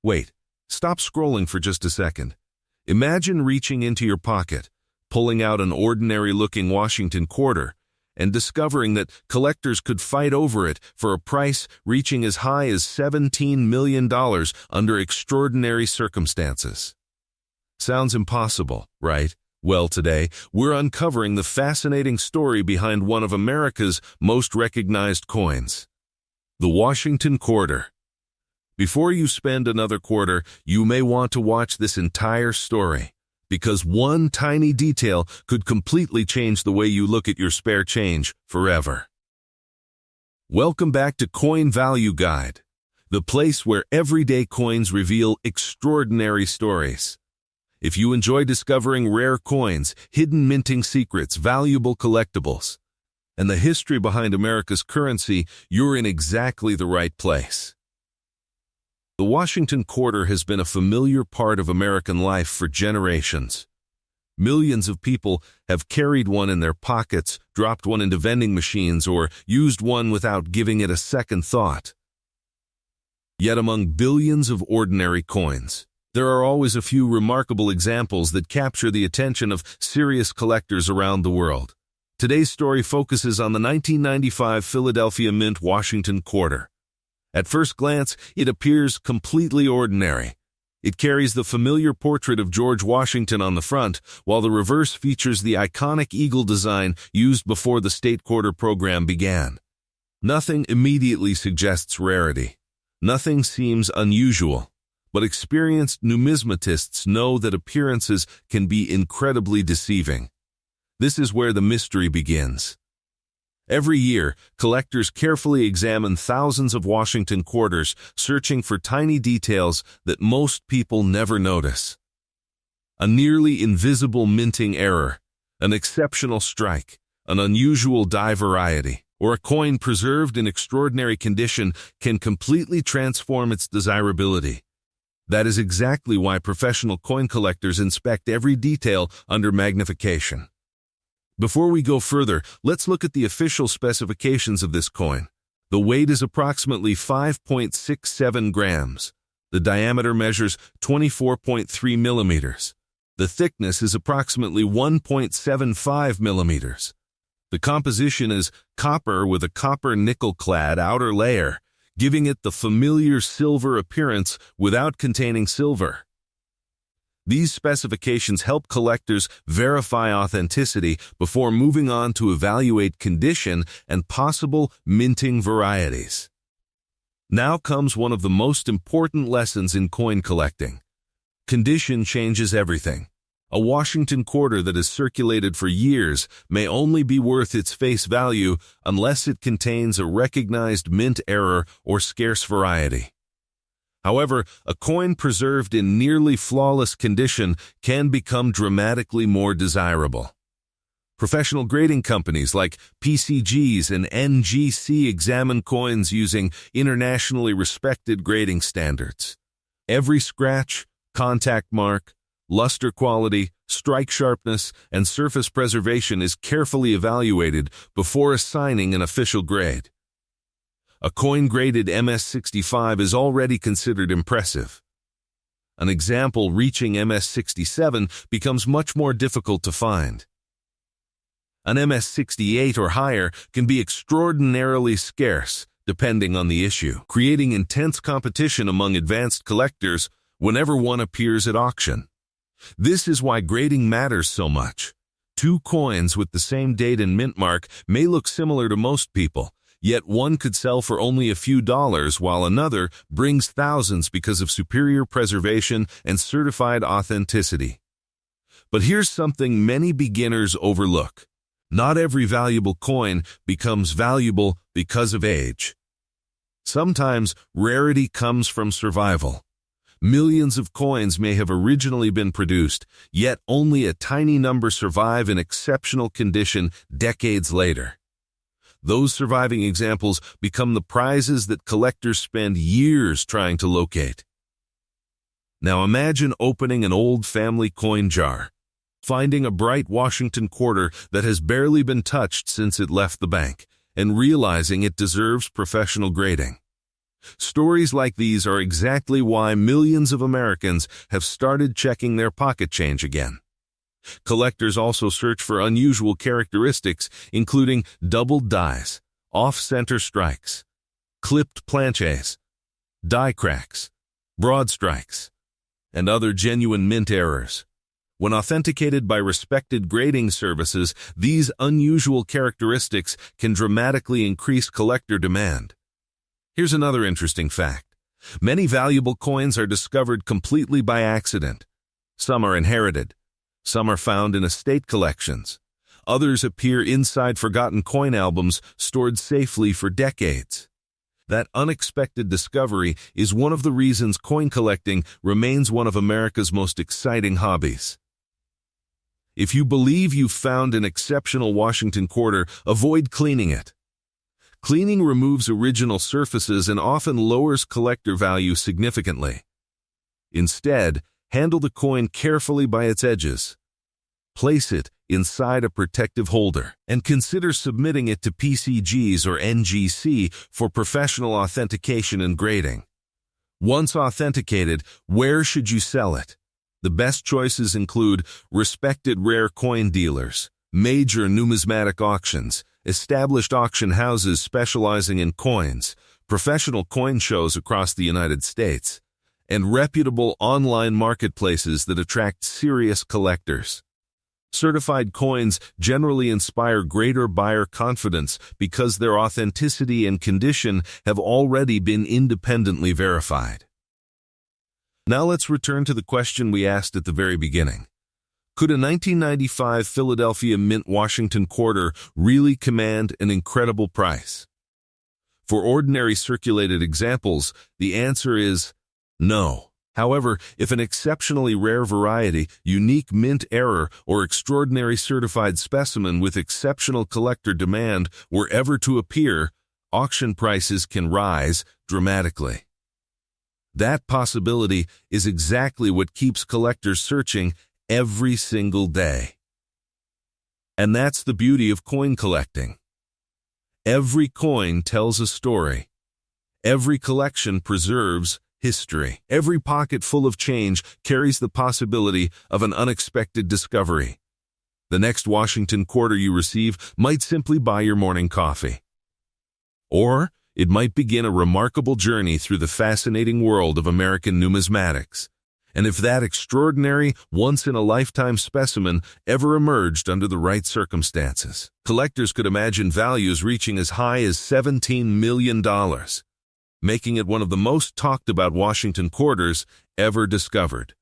Wait, stop scrolling for just a second. Imagine reaching into your pocket, pulling out an ordinary-looking Washington quarter, and discovering that collectors could fight over it for a price reaching as high as $17 million under extraordinary circumstances. Sounds impossible, right? Well, today, we're uncovering the fascinating story behind one of America's most recognized coins, the Washington quarter. Before you spend another quarter, you may want to watch this entire story, because one tiny detail could completely change the way you look at your spare change forever. Welcome back to Coin Value Guide, the place where everyday coins reveal extraordinary stories. If you enjoy discovering rare coins, hidden minting secrets, valuable collectibles, and the history behind America's currency, you're in exactly the right place. The Washington quarter has been a familiar part of American life for generations. Millions of people have carried one in their pockets, dropped one into vending machines, or used one without giving it a second thought. Yet among billions of ordinary coins, there are always a few remarkable examples that capture the attention of serious collectors around the world. Today's story focuses on the 1995 Philadelphia Mint Washington quarter. At first glance, it appears completely ordinary. It carries the familiar portrait of George Washington on the front, while the reverse features the iconic eagle design used before the state quarter program began. Nothing immediately suggests rarity. Nothing seems unusual. But experienced numismatists know that appearances can be incredibly deceiving. This is where the mystery begins. Every year, collectors carefully examine thousands of Washington quarters, searching for tiny details that most people never notice. A nearly invisible minting error, an exceptional strike, an unusual die variety, or a coin preserved in extraordinary condition can completely transform its desirability. That is exactly why professional coin collectors inspect every detail under magnification. Before we go further, let's look at the official specifications of this coin. The weight is approximately 5.67 grams. The diameter measures 24.3 millimeters. The thickness is approximately 1.75 millimeters. The composition is copper with a copper-nickel-clad outer layer, giving it the familiar silver appearance without containing silver. These specifications help collectors verify authenticity before moving on to evaluate condition and possible minting varieties. Now comes one of the most important lessons in coin collecting. Condition changes everything. A Washington quarter that has circulated for years may only be worth its face value unless it contains a recognized mint error or scarce variety. However, a coin preserved in nearly flawless condition can become dramatically more desirable. Professional grading companies like PCGS and NGC examine coins using internationally respected grading standards. Every scratch, contact mark, luster quality, strike sharpness, and surface preservation is carefully evaluated before assigning an official grade. A coin graded MS65 is already considered impressive. An example reaching MS67 becomes much more difficult to find. An MS68 or higher can be extraordinarily scarce, depending on the issue, creating intense competition among advanced collectors whenever one appears at auction. This is why grading matters so much. Two coins with the same date and mint mark may look similar to most people, yet one could sell for only a few dollars while another brings thousands because of superior preservation and certified authenticity. But here's something many beginners overlook. Not every valuable coin becomes valuable because of age. Sometimes rarity comes from survival. Millions of coins may have originally been produced, yet only a tiny number survive in exceptional condition decades later. Those surviving examples become the prizes that collectors spend years trying to locate. Now imagine opening an old family coin jar, finding a bright Washington quarter that has barely been touched since it left the bank, and realizing it deserves professional grading. Stories like these are exactly why millions of Americans have started checking their pocket change again. Collectors also search for unusual characteristics, including doubled dies, off-center strikes, clipped planches, die cracks, broad strikes, and other genuine mint errors. When authenticated by respected grading services, these unusual characteristics can dramatically increase collector demand. Here's another interesting fact. Many valuable coins are discovered completely by accident. Some are inherited. Some are found in estate collections. Others appear inside forgotten coin albums stored safely for decades. That unexpected discovery is one of the reasons coin collecting remains one of America's most exciting hobbies. If you believe you've found an exceptional Washington quarter, avoid cleaning it. Cleaning removes original surfaces and often lowers collector value significantly. Instead, handle the coin carefully by its edges. Place it inside a protective holder and consider submitting it to PCGS or NGC for professional authentication and grading. Once authenticated, where should you sell it? The best choices include respected rare coin dealers, major numismatic auctions, established auction houses specializing in coins, professional coin shows across the United States, and reputable online marketplaces that attract serious collectors. Certified coins generally inspire greater buyer confidence because their authenticity and condition have already been independently verified. Now let's return to the question we asked at the very beginning. Could a 1995 Philadelphia Mint Washington quarter really command an incredible price? For ordinary circulated examples, the answer is no. However, if an exceptionally rare variety, unique mint error, or extraordinary certified specimen with exceptional collector demand were ever to appear, auction prices can rise dramatically. That possibility is exactly what keeps collectors searching every single day. And that's the beauty of coin collecting. Every coin tells a story. Every collection preserves history. Every pocket full of change carries the possibility of an unexpected discovery. The next Washington quarter you receive might simply buy your morning coffee. Or it might begin a remarkable journey through the fascinating world of American numismatics. And if that extraordinary, once-in-a-lifetime specimen ever emerged under the right circumstances, collectors could imagine values reaching as high as $17 million, making it one of the most talked about Washington quarters ever discovered.